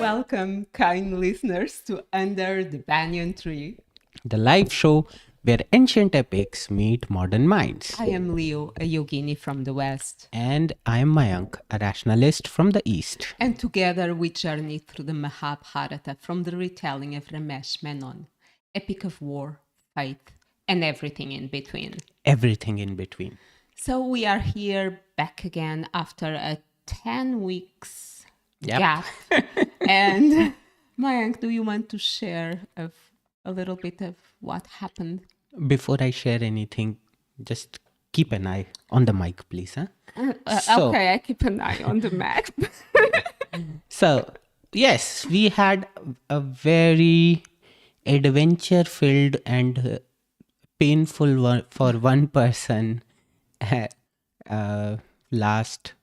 Welcome, kind listeners, to Under the Banyan Tree. The live show where ancient epics meet modern minds. I am Leo, a yogini from the West, And I'm Mayank, a rationalist from the East. and together we journey through the Mahabharata from the retelling of Ramesh Menon, epic of war, faith, and everything in between. Everything in between. So we are here back again after a 10 weeks Yep. gap. And Mayank, do you want to share a little bit of what happened? Before I share anything, just keep an eye on the mic, please. Huh? Okay, I keep an eye on the map. So, yes, we had a very adventure filled and painful one for one person last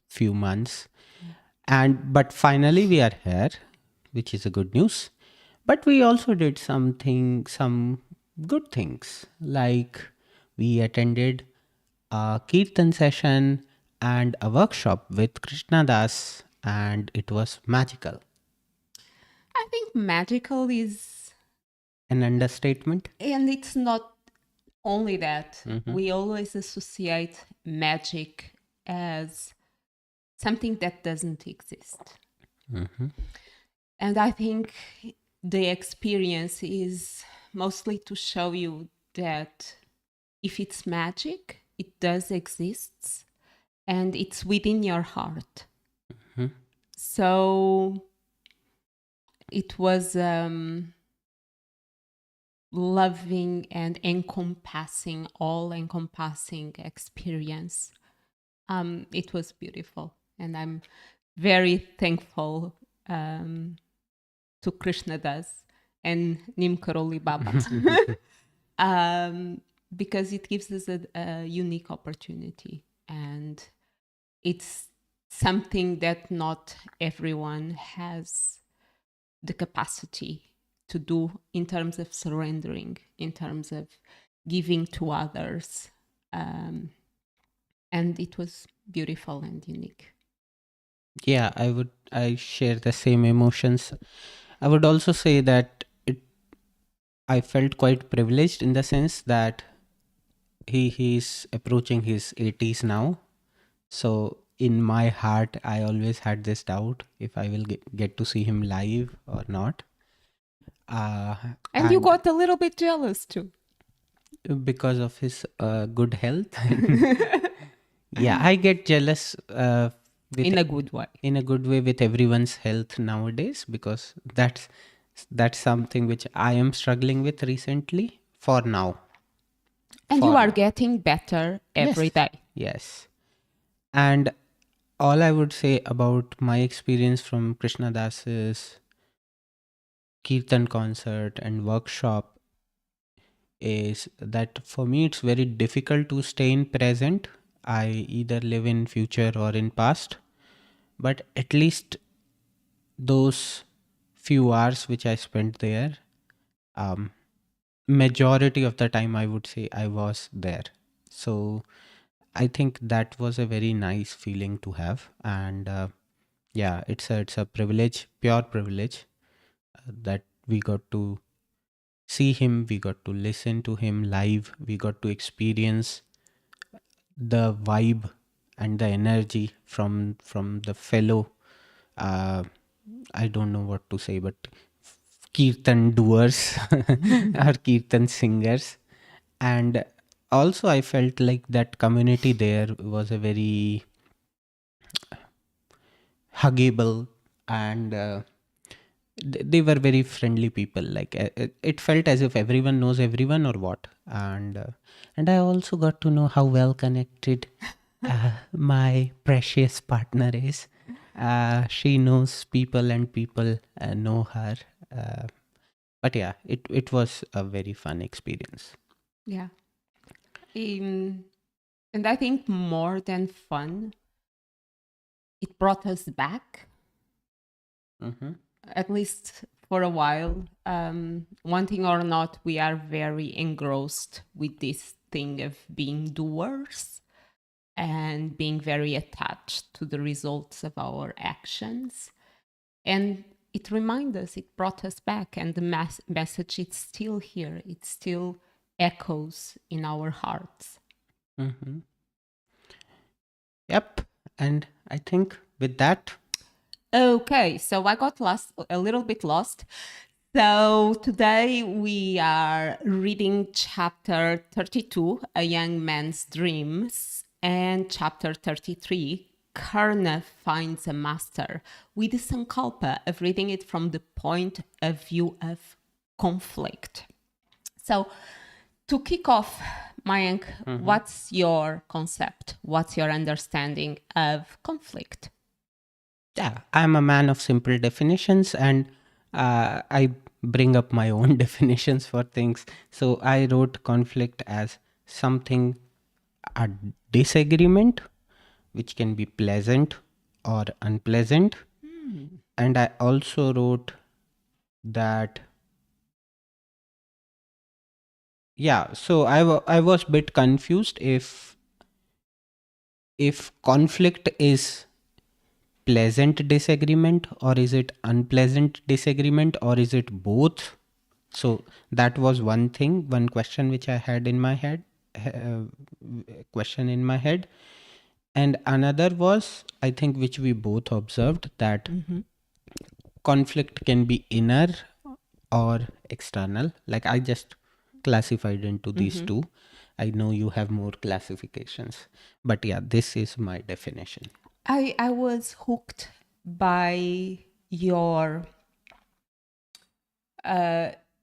few months. But finally we are here, which is a good news. But we also did some good things, like we attended a kirtan session and a workshop with Krishna Das, and it was magical. I think magical is, An understatement. and it's not only that. We always associate magic as something that doesn't exist. And I think the experience is mostly to show you that if it's magic, it does exist and it's within your heart. So it was loving and encompassing, all-encompassing experience. It was beautiful, and I'm very thankful to Krishna Das and Nim Karoli Baba because it gives us a unique opportunity, and it's something that not everyone has the capacity to do in terms of surrendering, in terms of giving to others. And it was beautiful and unique. Yeah, I share the same emotions. I would also say that I felt quite privileged in the sense that he's approaching his 80s now. So in my heart, I always had this doubt if I will get to see him live or not. And you got a little bit jealous too. Because of his good health. Yeah, I get jealous In a good way. in a good way with everyone's health nowadays, because that's something which I am struggling with recently for now. And you are getting better every day. Yes. And all I would say about my experience from Krishna Das's Kirtan concert and workshop is that for me it's very difficult to stay in present. I either live in future or in past, but at least those few hours which I spent there, majority of the time I would say I was there. So I think that was a very nice feeling to have, and yeah, it's a privilege, pure privilege, that we got to see him, we got to listen to him live, we got to experience the vibe and the energy from the fellow, I don't know what to say, but kirtan doers or kirtan singers. And also I felt like that community there was a very huggable, and they were very friendly people. Like it felt as if everyone knows everyone or what. And I also got to know how well connected my precious partner is. She knows people and people know her. But yeah, it was a very fun experience. Yeah. And I think more than fun, it brought us back, at least for a while. One thing or not, we are very engrossed with this thing of being doers and being very attached to the results of our actions. And it reminds us, it brought us back, and the message is still here. It still echoes in our hearts. Mm-hmm. Yep. And I think with that, Okay, so I got lost, a little bit lost. So today we are reading chapter 32, A Young Man's Dreams, and chapter 33, Karna Finds a Master, with the sankalpa of reading it from the point of view of conflict. So to kick off, Mayank, what's your concept? What's your understanding of conflict? yeah, I'm a man of simple definitions, and I bring up my own definitions for things. So I wrote conflict as something, a disagreement, which can be pleasant or unpleasant. And I also wrote that, yeah, so I was bit confused if conflict is pleasant disagreement, or is it unpleasant disagreement, or is it both. So that was one thing, one question which I had in my head, question in my head. And another was, I think, which we both observed, that conflict can be inner or external. Like, I just classified into these two. I know you have more classifications, but yeah, this is my definition. I was hooked by your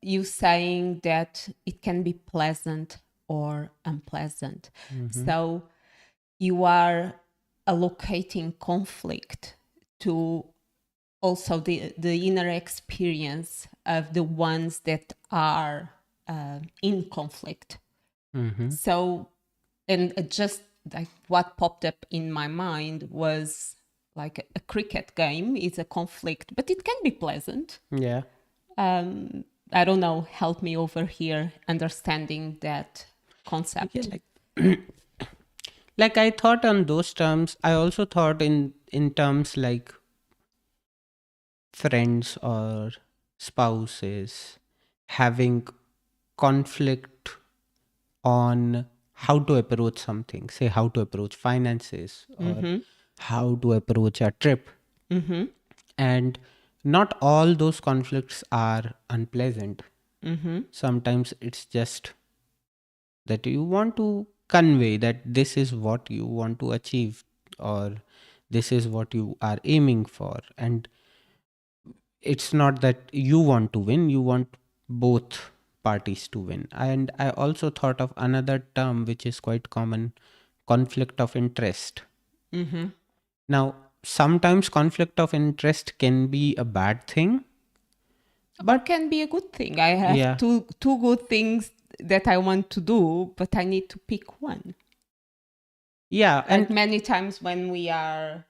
you saying that it can be pleasant or unpleasant. So you are allocating conflict to also the inner experience of the ones that are in conflict. So, and just like what popped up in my mind was like a cricket game is a conflict, but it can be pleasant. Yeah. I don't know, help me over here understanding that concept. Yeah, like I thought on those terms. I also thought in terms like friends or spouses having conflict on how to approach something, say how to approach finances, or how to approach a trip. And not all those conflicts are unpleasant. Sometimes it's just that you want to convey that this is what you want to achieve, or this is what you are aiming for. And it's not that you want to win, you want both parties to win. And I also thought of another term which is quite common, conflict of interest. Now, sometimes conflict of interest can be a bad thing, Or but can be a good thing. I have yeah, two good things that I want to do, but I need to pick one. yeah, Like and many times when we are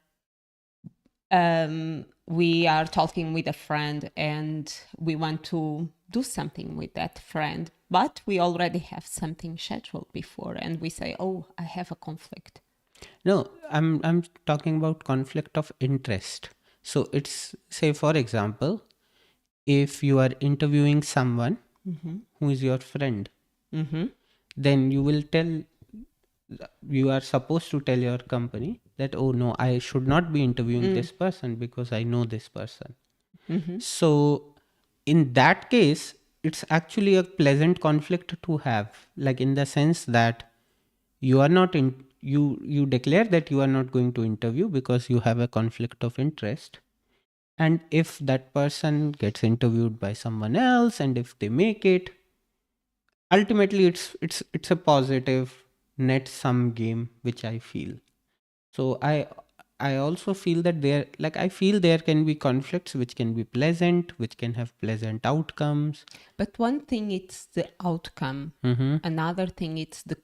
talking with a friend and we want to do something with that friend, but we already have something scheduled before, and we say, "Oh, I have a conflict." no, I'm talking about conflict of interest. So it's, say for example, if you are interviewing someone who is your friend, then you are supposed to tell your company that, oh no, I should not be interviewing this person because I know this person. So in that case, it's actually a pleasant conflict to have, like in the sense that you are not in you declare that you are not going to interview because you have a conflict of interest. And if that person gets interviewed by someone else, and if they make it, ultimately it's a positive net sum game, which I feel. So I also feel that I feel there can be conflicts which can be pleasant, which can have pleasant outcomes. But one thing it's the outcome, Mm-hmm. another thing it's the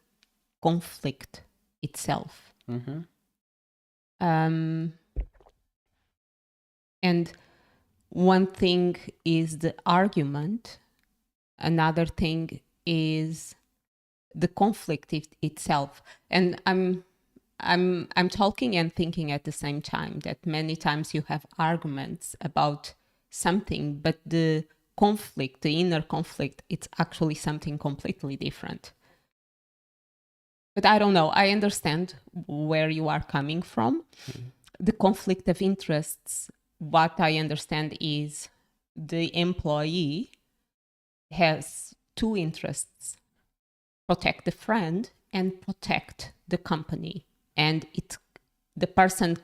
conflict itself. Mm-hmm. Um, and one thing is the argument, another thing is the conflict itself. And I'm I'm talking and thinking at the same time that many times you have arguments about something, but the conflict, the inner conflict, it's actually something completely different. But I don't know. I understand where you are coming from. The conflict of interests, what I understand is the employee has two interests: protect the friend and protect the company. And the person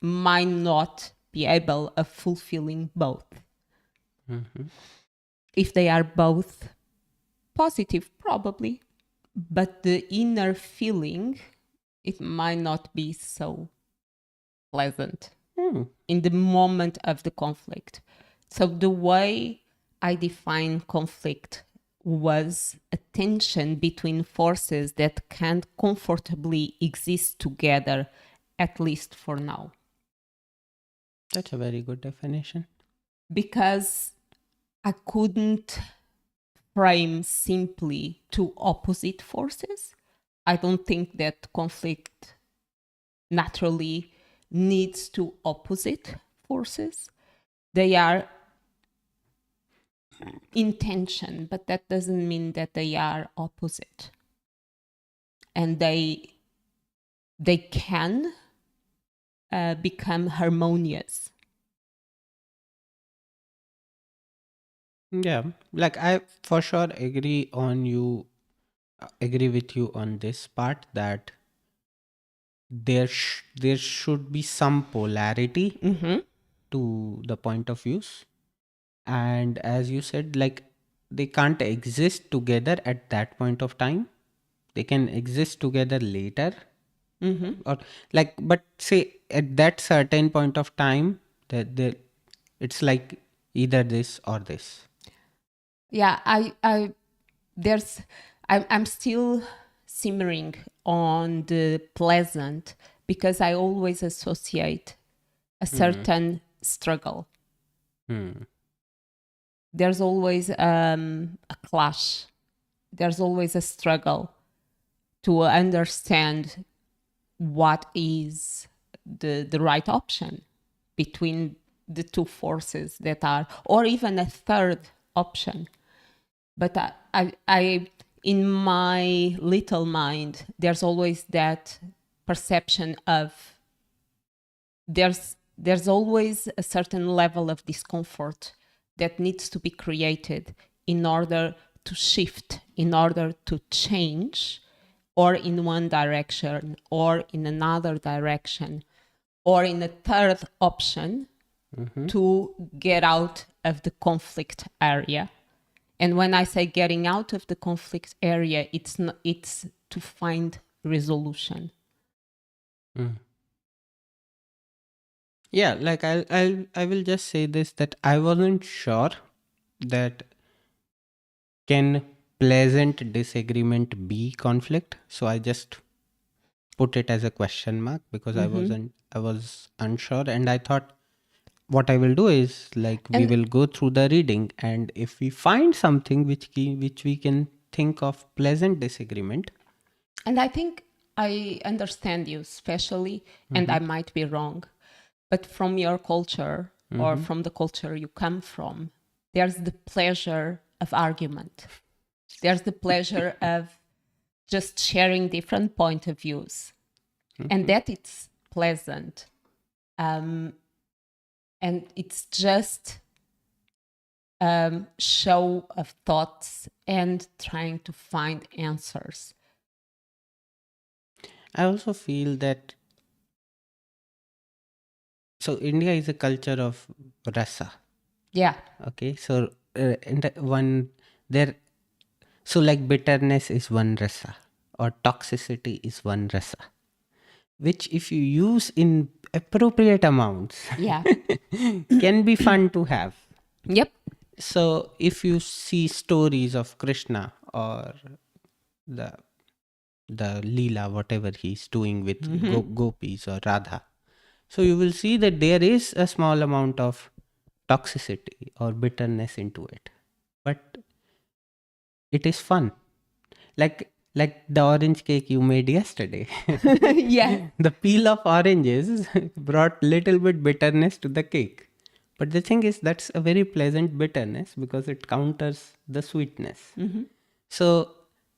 might not be able of fulfilling both. If they are both positive, probably, but the inner feeling, it might not be so pleasant in the moment of the conflict. So the way I define conflict was a tension between forces that can't comfortably exist together, at least for now. That's a very good definition. Because I couldn't frame simply two opposite forces. I don't think that conflict naturally needs two opposite forces. They are in tension, but that doesn't mean that they are opposite. And they can become harmonious. Yeah, like I for sure agree with you on this part that there should be some polarity Mm-hmm. to the point of views, and as you said, like they can't exist together at that point of time. They can exist together later, Mm-hmm. or like, but say at that certain point of time that it's like either this or this. Yeah, there's, I'm still simmering on the pleasant because I always associate a certain struggle. Hmm. There's always a clash. There's always a struggle to understand what is the right option between the two forces that are, or even a third option. But I in my little mind, there's always that perception of there's always a certain level of discomfort that needs to be created in order to shift, in order to change, or in one direction, or in another direction, or in a third option to get out of the conflict area. And when I say getting out of the conflict area, it's to find resolution. Yeah, like I will just say this, that I wasn't sure that can pleasant disagreement be conflict, so I just put it as a question mark because I was unsure, and I thought what I will do is like we And will go through the reading, and if we find something which we can think of pleasant disagreement. and I think I understand you, especially, and I might be wrong, but from your culture or from the culture you come from, there's the pleasure of argument. There's the pleasure of just sharing different point of views, and that it's pleasant. And it's just show of thoughts and trying to find answers. I also feel that, so India is a culture of rasa. Yeah. Okay, so and one there, so like bitterness is one rasa, or toxicity is one rasa, which if you use in appropriate amounts Yeah. can be fun to have. Yep. So if you see stories of Krishna or the the Leela, whatever he's doing with gopis or Radha, so you will see that there is a small amount of toxicity or bitterness into it, but it is fun. Like Like the orange cake you made yesterday. Yeah. The peel of oranges brought little bit bitterness to the cake. But the thing is, that's a very pleasant bitterness because it counters the sweetness. Hmm. So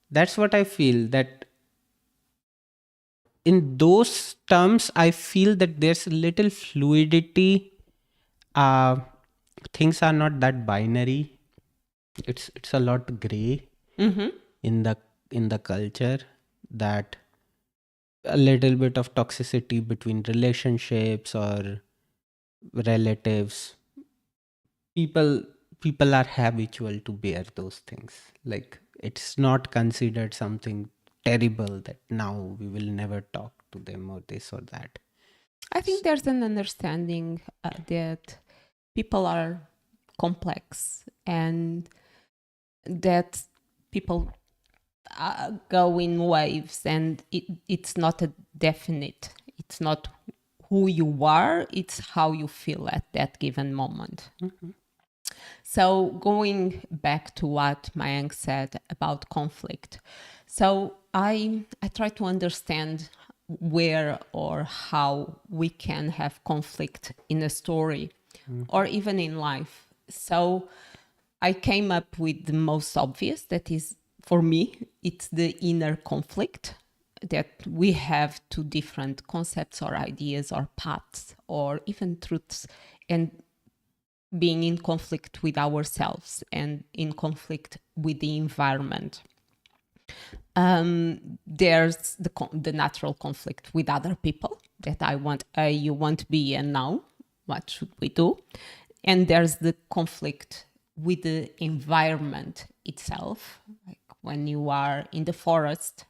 that's what I feel, that in those terms, I feel that there's a little fluidity. Uh, Things are not that binary. It's a lot gray Hmm. in the culture, that a little bit of toxicity between relationships or relatives, people people are habitual to bear those things. Like, it's not considered something terrible that now we will never talk to them or this or that. I think there's an understanding that people are complex and that people go in waves, and it's not a definite, it's not who you are, it's how you feel at that given moment. So going back to what Mayank said about conflict, so I try to understand where or how we can have conflict in a story or even in life. So I came up with the most obvious, that is, for me, it's the inner conflict, that we have two different concepts or ideas or paths or even truths, and being in conflict with ourselves and in conflict with the environment. There's the natural conflict with other people, that I want A, you want B, and now what should we do? And there's the conflict with the environment itself, like when you are in the forest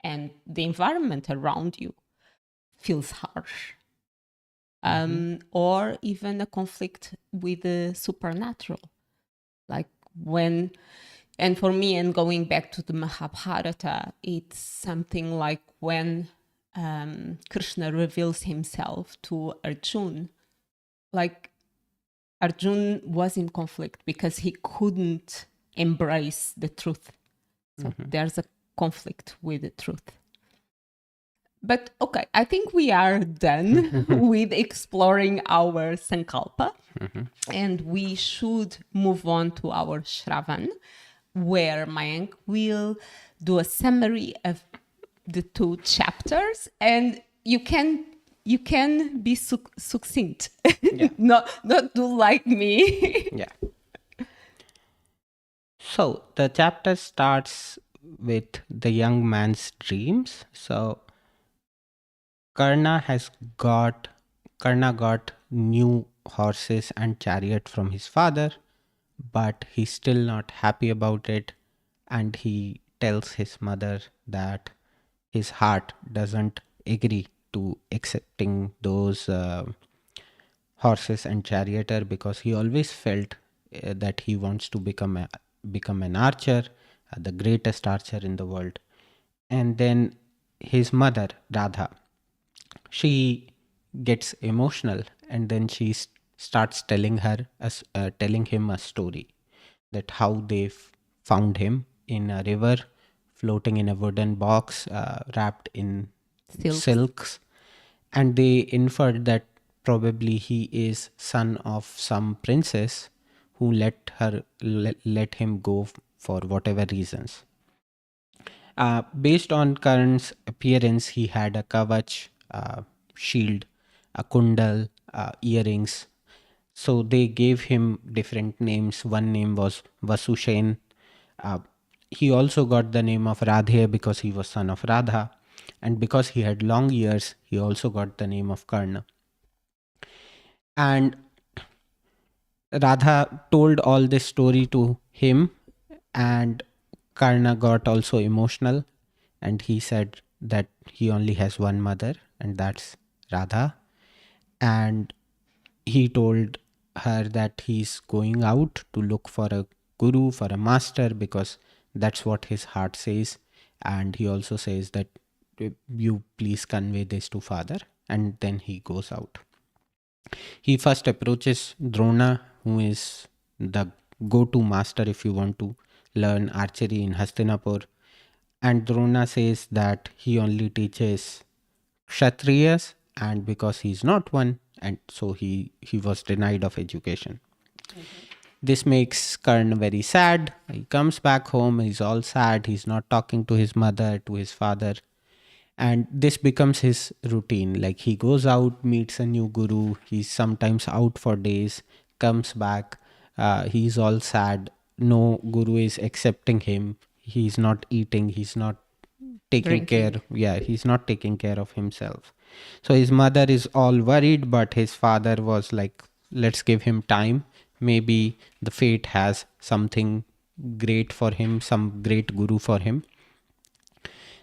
and the environment around you feels harsh. Or even a conflict with the supernatural, like when, and for me, and going back to the Mahabharata, it's something like when Krishna reveals himself to Arjun. Like, Arjun was in conflict because he couldn't embrace the truth. So there's a conflict with the truth. But okay, I think we are done with exploring our Sankalpa, and we should move on to our Shravan, where Mayank will do a summary of the two chapters, and you can be succinct, Yeah. not do like me. Yeah. So the chapter starts with the young man's dreams. So Karna has got Karna got new horses and chariot from his father, but he's still not happy about it, and he tells his mother that his heart doesn't agree to accepting those horses and charioteer, because he always felt that he wants to become an archer, the greatest archer in the world. And then his mother Radha, she gets emotional, and then she starts telling him a story, that how they found him in a river, floating in a wooden box, wrapped in Silks. silks, and they inferred that probably he is son of some princess who let him go for whatever reasons. Based on Karan's appearance, he had a kavach, shield, a kundal, earrings. So they gave him different names. One name was Vasushen. Uh, he also got the name of Radhe because he was son of Radha. And because he had long ears, he also got the name of Karna. And Radha told all this story to him, and Karna got also emotional, and he said that he only has one mother, and that's Radha. And he told her that he's going out to look for a guru, for a master, because that's what his heart says. And he also says that you please convey this to father, and then he goes out. He first approaches Drona, who is the go to master if you want to learn archery in Hastinapur. And Drona says that he only teaches Kshatriyas, and because he's not one, and so he was denied of education. This makes Karn very sad. He comes back home, he's all sad, he's not talking to his mother, to his father. And this becomes his routine. Like he goes out, meets a new guru, he's sometimes out for days, comes back, he's all sad. No guru is accepting him. He's not eating, he's not taking care. Drinking. Yeah, he's not taking care of himself. So his mother is all worried, but his father was like, let's give him time. Maybe the fate has something great for him, some great guru for him.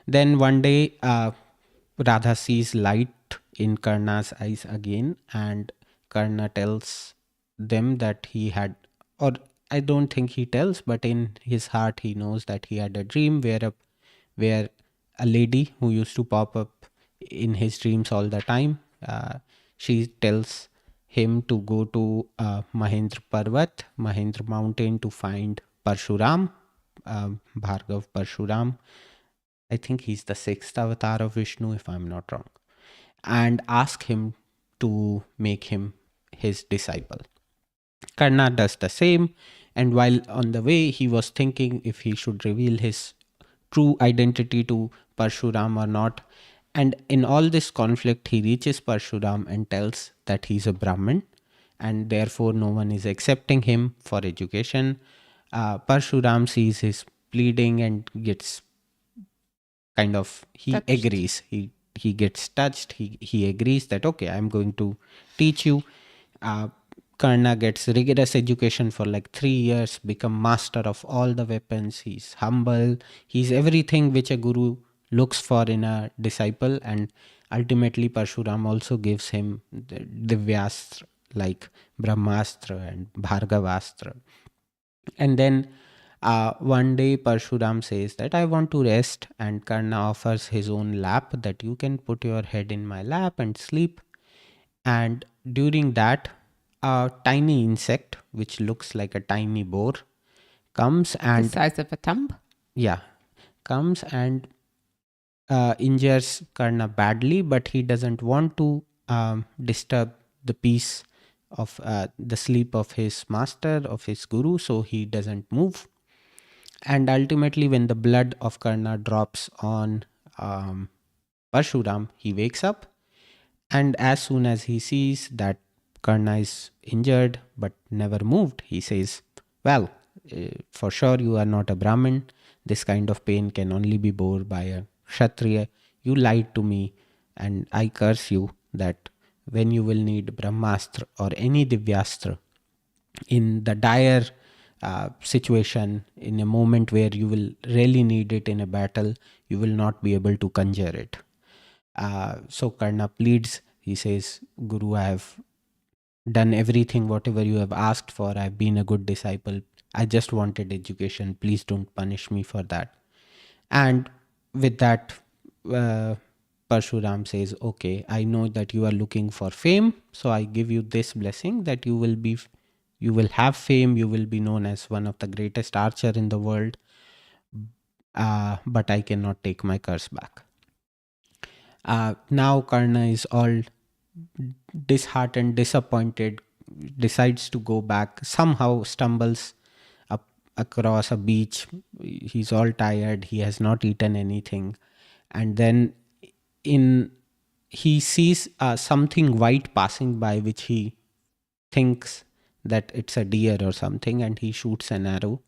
Then one day, Radha sees light in Karna's eyes again, and Karna tells them that he had, or I don't think he tells, but in his heart he knows that he had a dream where a lady who used to pop up in his dreams all the time, she tells him to go to Mahendra Parvat, Mahendra Mountain, to find Parshuram, Bhargav Parshuram. I think he's the sixth avatar of Vishnu, if I'm not wrong, and ask him to make him his disciple. Karna does the same, and while on the way, he was thinking if he should reveal his true identity to Parshuram or not. And in all this conflict, he reaches Parshuram and tells that he's a Brahmin, and therefore no one is accepting him for education. Parshuram sees his pleading and gets kind of, he Touched. agrees, he gets touched, he agrees that okay, I'm going to teach you. uh, Karna gets rigorous education for like 3 years, become master of all the weapons, he's humble, he's everything which a guru looks for in a disciple. And ultimately Parshuram also gives him the divyastra like Brahmastra and Bhargavastra. And then one day Parshuram says that I want to rest, and Karna offers his own lap, that you can put your head in my lap and sleep. And during that, a tiny insect, which looks like a tiny boar, comes The and, size of a thumb. yeah, comes and injures Karna badly, but he doesn't want to disturb the peace of the sleep of his master, of his guru, so he doesn't move. And ultimately, when the blood of Karna drops on um, Parshuram, he wakes up. And as soon as he sees that Karna is injured but never moved, he says, well, for sure you are not a Brahmin. This kind of pain can only be borne by a Kshatriya. You lied to me, and I curse you that when you will need Brahmastra or any Divyastra, in the dire situation, in a moment where you will really need it in a battle, you will not be able to conjure it. So Karna pleads. He says, Guru, I have done everything, whatever you have asked for. I've been a good disciple. I just wanted education. Please don't punish me for that. And with that, uh, Parshuram says, okay, I know that you are looking for fame, so I give you this blessing that you will have fame, you will be known as one of the greatest archer in the world, but I cannot take my curse back. Now Karna is all disheartened, disappointed, decides to go back, somehow stumbles up across a beach. He's all tired, he has not eaten anything. And then in he sees something white passing by, which he thinks that it's a deer or something, and he shoots an arrow.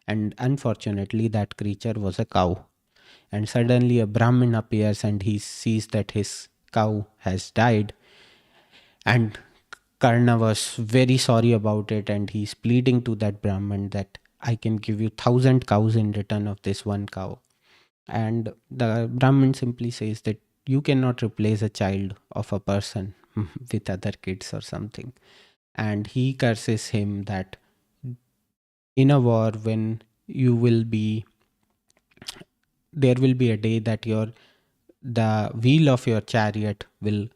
And unfortunately, that creature was a cow. And suddenly, a Brahmin appears and he sees that his cow has died. And Karna was very sorry about it, and he's pleading to that Brahmin that I can give you 1,000 cows in return of this one cow. And the Brahmin simply says that you cannot replace a child of a person with other kids or something. And he curses him that in a war, when you will be, there will be a day that the wheel of your chariot will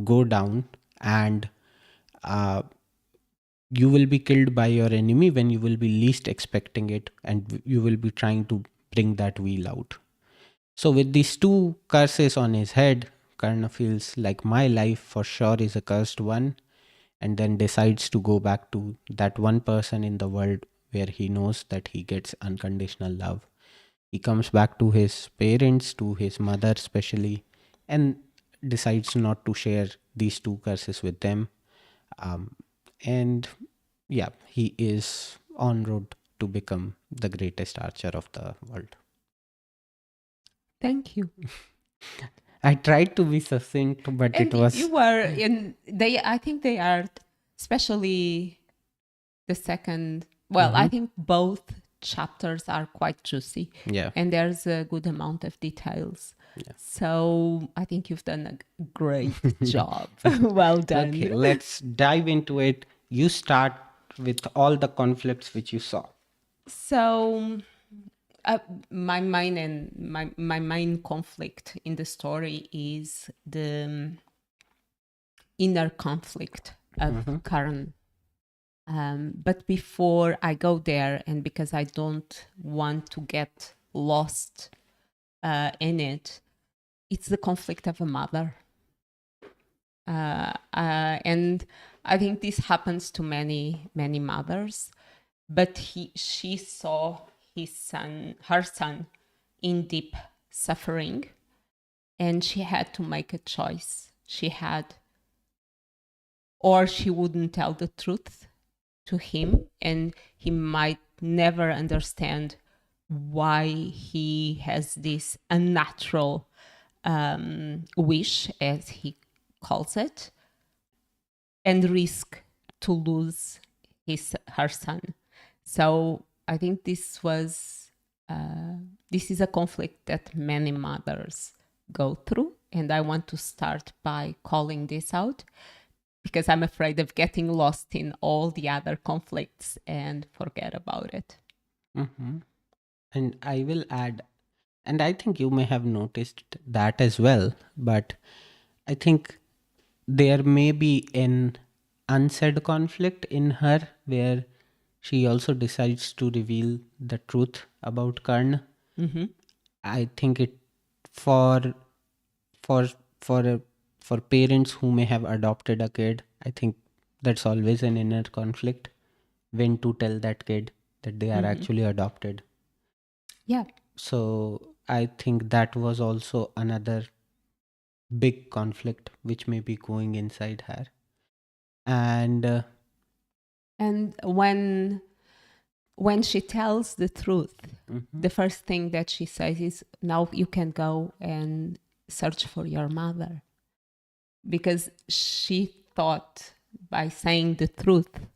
go down, and uh, you will be killed by your enemy when you will be least expecting it, and you will be trying to bring that wheel out. So with these two curses on his head, Karna feels like my life for sure is a cursed one, and then decides to go back to that one person in the world where he knows that he gets unconditional love. He comes back to his parents, to his mother especially, and decides not to share these two curses with them. Um, and yeah, he is en route to become the greatest archer of the world. Thank you. I tried to be succinct, but it And you was. were in they. I think they are, especially the second. Well, I Mhm. think both chapters are quite juicy, Yeah. and there's a good amount of details. So I think you've done a great job. Well Okay, done. let's dive into it. You start with all the conflicts which you saw. So uh, my main conflict in the story is the inner conflict of Mhm. Karn. But before I go there, and because I don't want to get lost in it, it's the conflict of a mother. And I think this happens to many mothers. But she saw her son, in deep suffering, and she had to make a choice. Or she wouldn't tell the truth to him, and he might never understand why he has this unnatural wish, as he calls it, and risk to lose her son. So I think this is a conflict that many mothers go through, and I want to start by calling this out because I'm afraid of getting lost in all the other conflicts and forget about it. Mhm. And I will add, and I think you may have noticed that as well, but I think there may be an unsaid conflict in her where she also decides to reveal the truth about Karn. Mm-hmm. I think it for for for a, for parents who may have adopted a kid, I think that's always an inner conflict when to tell that kid that they are Mm-hmm. actually adopted. Yeah. So I think that was also another big conflict which may be going inside her. And And when she tells the truth, mhm, the first thing that she says is, now you can go and search for your mother. Because she thought by saying the truth,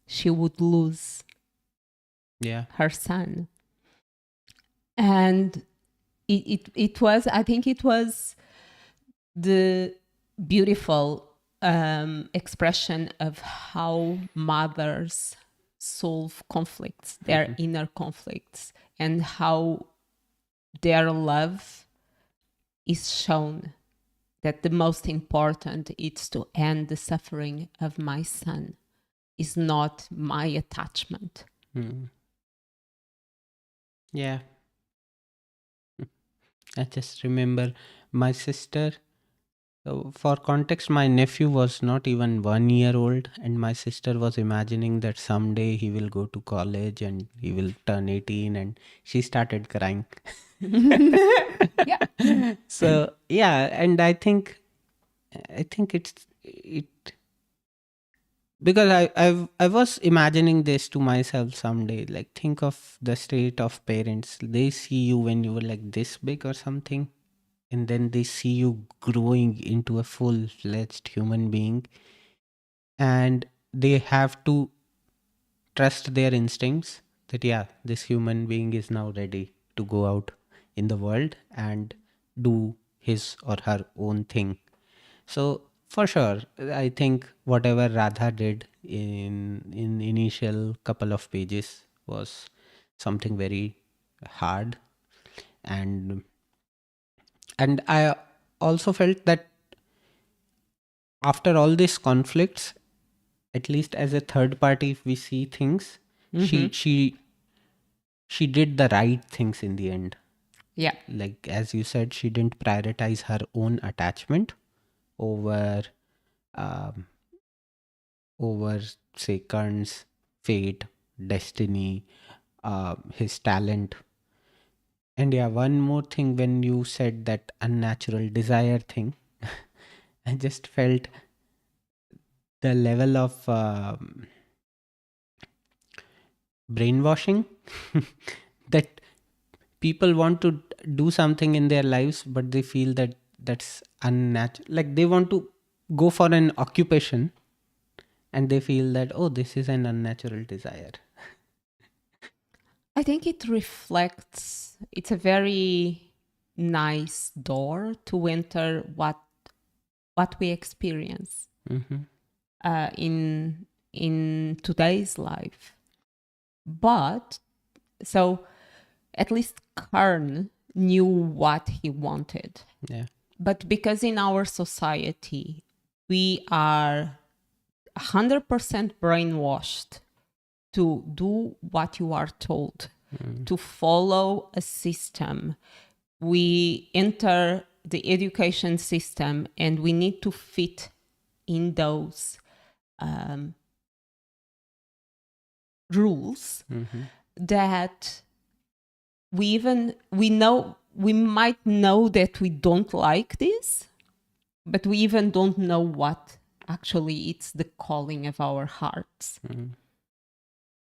she would lose yeah, her son. And it was, I think it was the beautiful expression of how mothers solve conflicts, their mhm, inner conflicts, and how their love is shown, that the most important is to end the suffering of my son, is not my attachment. mm, yeah. I just remember my sister. So for context, my nephew was not even 1 year old, and my sister was imagining that someday he will go to college and he will turn 18, and she started crying. Yeah. So yeah, and I think it because I was imagining this to myself someday. Like, think of the state of parents. They see you when you were like this big or something, and then they see you growing into a full-fledged human being, and they have to trust their instincts that yeah, this human being is now ready to go out in the world and do his or her own thing. So for sure, I think whatever Radha did in initial couple of pages was something very hard. And and I also felt that after all these conflicts, at least as a third party, if we see things, Mm-hmm. she did the right things in the end. Yeah. Like, as you said, she didn't prioritize her own attachment over, um, over say, Karn's fate, destiny, his talent. And yeah, one more thing, when you said that unnatural desire thing, I just felt the level of brainwashing that people want to do something in their lives, but they feel that that's unnatural. Like, they want to go for an occupation and they feel that, oh, this is an unnatural desire. I think it reflects, it's a very nice door to enter what we experience Mm-hmm. in today's life. But so at least Karn knew what he wanted. Yeah. But because in our society we are 100% brainwashed to do what you are told, to follow a system. We enter the education system and we need to fit in those rules Mm-hmm. that we might know that we don't like this, but we even don't know what actually it's the calling of our hearts.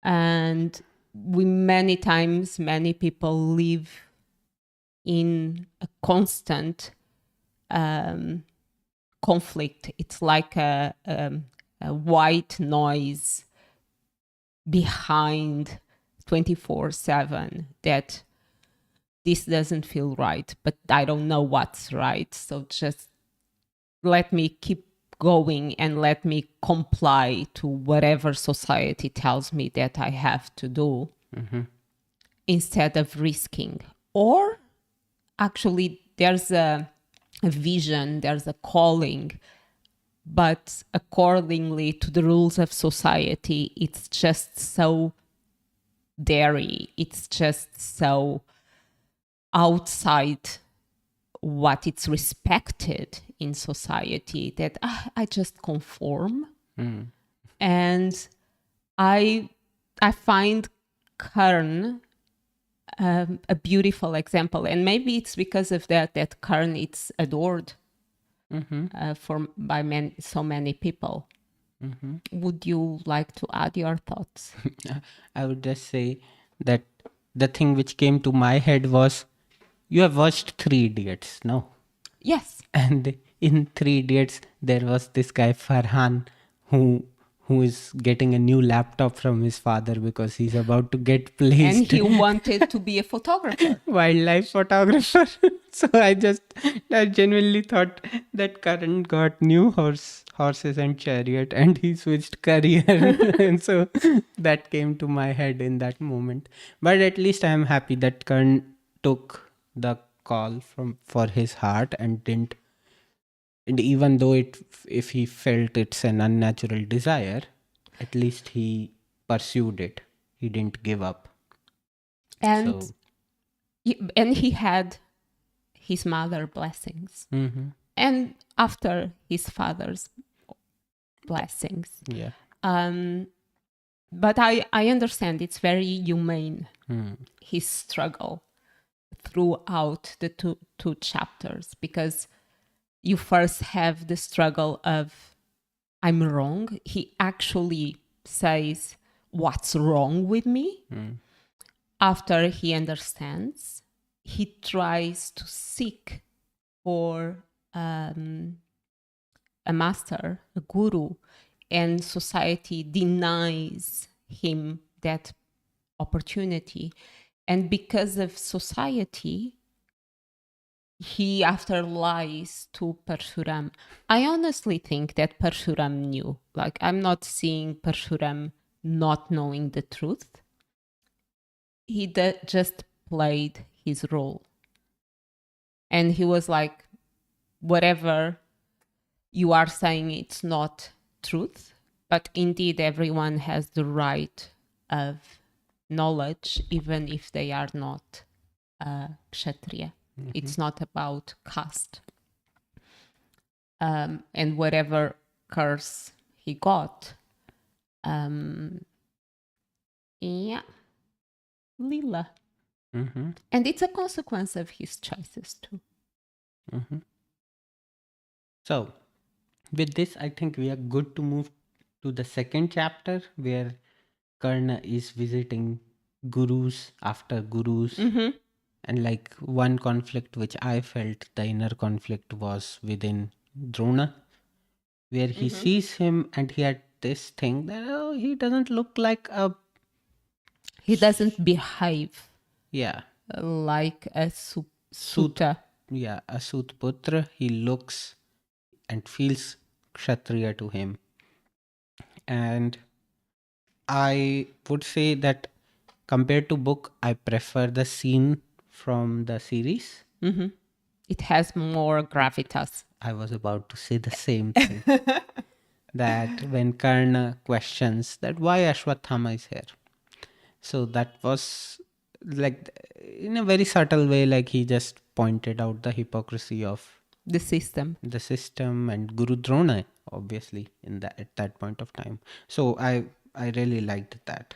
And many people live in a constant conflict. It's like a white noise behind 24/7 that this doesn't feel right, but I don't know what's right. So just let me keep going and let me comply to whatever society tells me that I have to do instead of risking. Or actually, there's a vision, there's a calling, but accordingly to the rules of society, it's just so dairy, it's just so outside what it's respected in society that I just conform. And I find Karn a beautiful example, and maybe it's because of that Karn it's adored by so many people. Would you like to add your thoughts? I would just say that the thing which came to my head was, you have watched Three Idiots, no? Yes. And in Three Idiots, there was this guy Farhan who is getting a new laptop from his father because he's about to get And placed he wanted to be a photographer. wildlife photographer. So I genuinely thought that Karan got new horses and chariot, and he switched career. And so that came to my head in that moment. But at least I am happy that Karan took the call for his heart and didn't. And even though if he felt it's an unnatural desire, at least he pursued it. He didn't give up. And So. he had his mother blessings. Mhm. And after his father's blessings. Yeah. But I understand it's very humane, his struggle throughout the two chapters, because you first have the struggle of I'm wrong. He actually says, what's wrong with me? After he understands, he tries to seek for a master, a guru, and society denies him that opportunity. And because of society, he after lies to Parshuram. I honestly think that Parshuram knew. Like, I'm not seeing Parshuram not knowing the truth. He just played his role. And he was like, whatever you are saying, it's not truth. But indeed, everyone has the right of knowledge, even if they are not a kshatriya. It's not about caste. And whatever curse he got, yeah, lila. And it's a consequence of his choices too. So, with this, I think we are good to move to the second chapter where Karna is visiting gurus after gurus. And like one conflict which I felt the inner conflict was within Drona, where he sees him and he had this thing that he doesn't look like a He doesn't behave yeah like a Sut suta. yeah a Sutputra. He looks and feels Kshatriya to him, and I would say that compared to book, I prefer the scene from the series. It has more gravitas. I was about to say the same thing. That when Karna questions that why Ashwatthama is here. So that was like in a very subtle way, like he just pointed out the hypocrisy of The system. the system and Guru Drona, obviously, in that at that point of time. So I really liked that.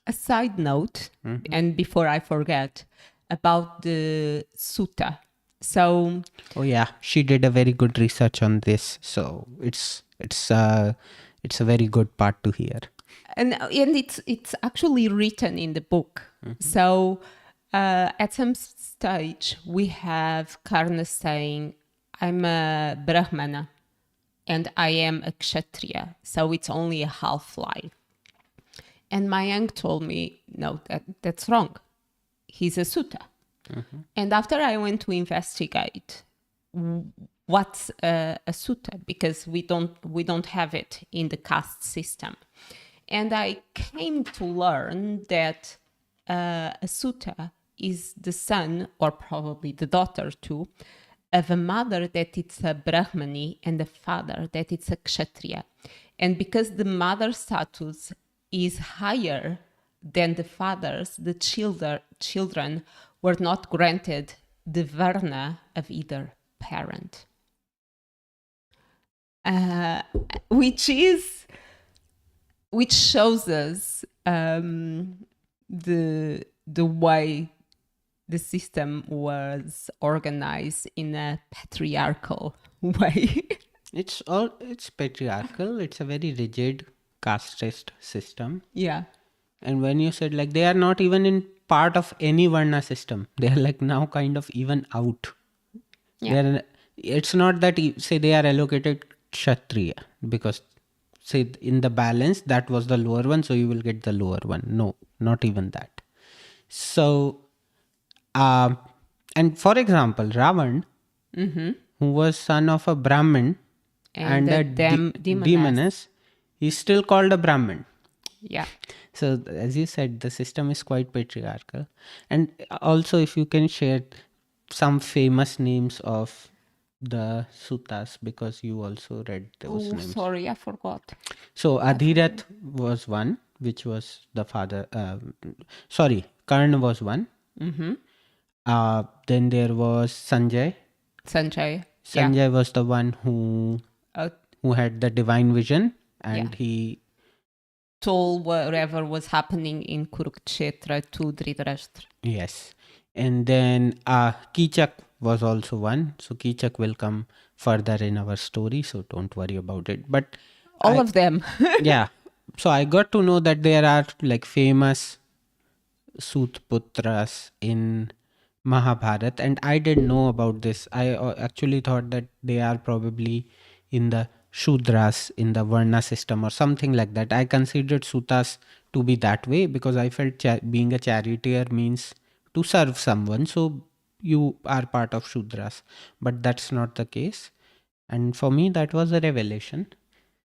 A side note, and before I forget, about the sutta. So Oh yeah, she did a very good research on this. So it's a very good part to hear. and it's actually written in the book. So at some stage we have Karna saying, "I'm a Brahmana and I am a Kshatriya, so it's only a half lie." And Mayank told me, "No, that's wrong. He's a Sutta." And after I went to investigate what's a sutta, because we don't have it in the caste system, and I came to learn that a sutta is the son, or probably the daughter too, of a mother that it's a Brahmani and a father that it's a Kshatriya. And because the mother status is higher than the father's, the children were not granted the varna of either parent. Which shows us the way the system was organized in a patriarchal way. It's patriarchal. It's a very rigid casteist system. Yeah. And when you said like they are not even in part of any varna system, they are like now kind of even out. Yeah. It's not that say they are allocated kshatriya because say in the balance that was the lower one, so you will get the lower one. No, not even that. So, and for example, Ravan, who was son of a Brahmin and a demoness, he's still called a Brahmin. Yeah. So as you said, the system is quite patriarchal. And also if you can share some famous names of the suttas, because you also read those names. Sorry, I forgot. So Adhirath was one, which was the father. Karna was one. Then there was Sanjay. Sanjay was the one who had the divine vision, and he told whatever was happening in Kurukshetra to Dhritarashtra. Yes. And then Kichak was also one. So Kichak will come further in our story, so don't worry about it. But all of them. Yeah. So I got to know that there are like famous Sutputras in Mahabharat, and I didn't know about this. I actually thought that they are probably in the Shudras in the Varna system or something like that. I considered Sutas to be that way because I felt being a charioteer means to serve someone. So you are part of Shudras. But that's not the case. And for me, that was a revelation.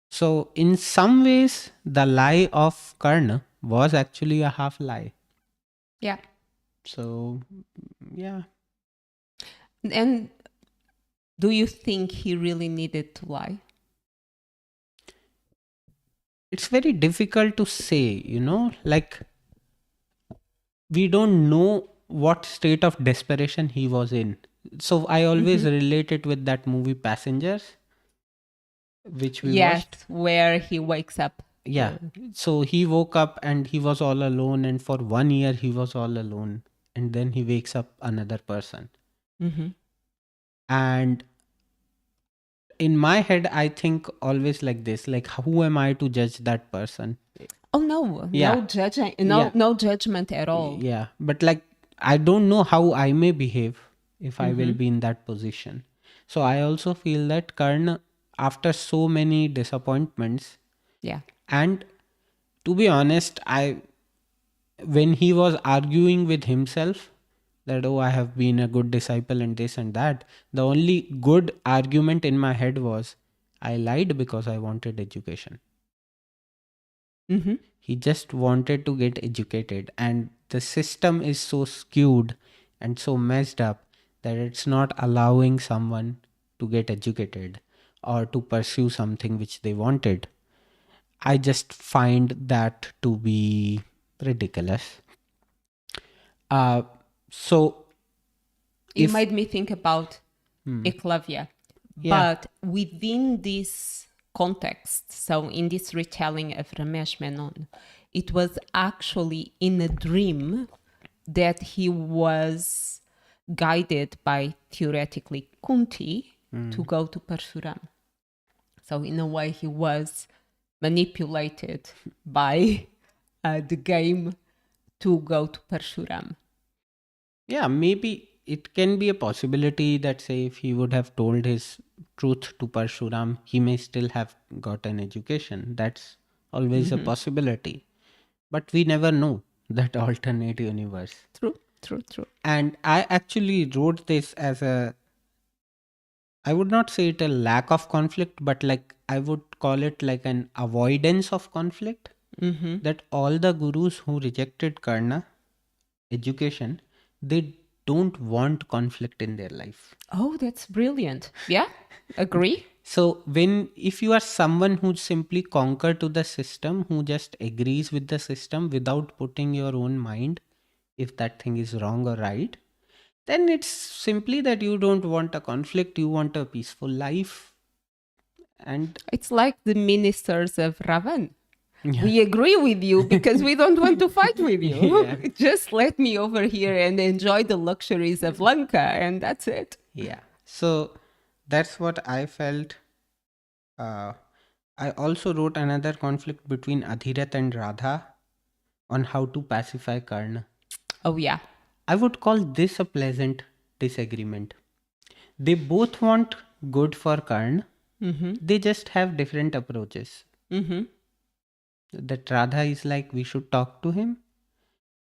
So in some ways, the lie of Karna was actually a half lie. Yeah. So, yeah. And do you think he really needed to lie? It's very difficult to say, like we don't know what state of desperation he was in. So I always relate it with that movie Passengers, which we Yes, watched. where he wakes up. Yeah. So he woke up and he was all alone, and for 1 year he was all alone. And then he wakes up another person. Mhm. And in my head, I think always like this, like, who am I to judge that person? Oh no, Yeah. no judging, Yeah. no judgment at all. Yeah. But like, I don't know how I may behave if I will Mm-hmm. be in that position. So I also feel that Karna, after so many disappointments, Yeah. and to be honest, when he was arguing with himself that, oh, I have been a good disciple and this and that, the only good argument in my head was, I lied because I wanted education. Mm-hmm. He just wanted to get educated, and the system is so skewed and so messed up that it's not allowing someone to get educated or to pursue something which they wanted. I just find that to be ridiculous. uh so It if made me think about Eclavia, yeah. but within this context, so in this retelling of Ramesh Menon, it was actually in a dream that he was guided by theoretically Kunti to go to Parshuram. So in a way, he was manipulated by the game to go to Parshuram. Yeah, maybe it can be a possibility that, say, if he would have told his truth to Parshuram, he may still have got an education. That's always a possibility. But we never know that alternate universe. True, true, true. And I actually wrote this as a, I would not say it a lack of conflict, but like I would call it like an avoidance of conflict. That all the gurus who rejected Karna education, they don't want conflict in their life. Oh, that's brilliant. Yeah, agree. So when, if you are someone who simply conquer to the system, who just agrees with the system without putting your own mind if that thing is wrong or right, then it's simply that you don't want a conflict, you want a peaceful life. And It's like the ministers of Ravan. yeah. We agree with you because we don't want to fight with you. Yeah. Just let me over here and enjoy the luxuries of Lanka, and that's it. Yeah. So that's what I felt. uh, I also wrote another conflict between Adhirath and Radha on how to pacify Karna. Oh, yeah. I would call this a pleasant disagreement. They both want good for Karna, they just have different approaches. That Radha is like, we should talk to him,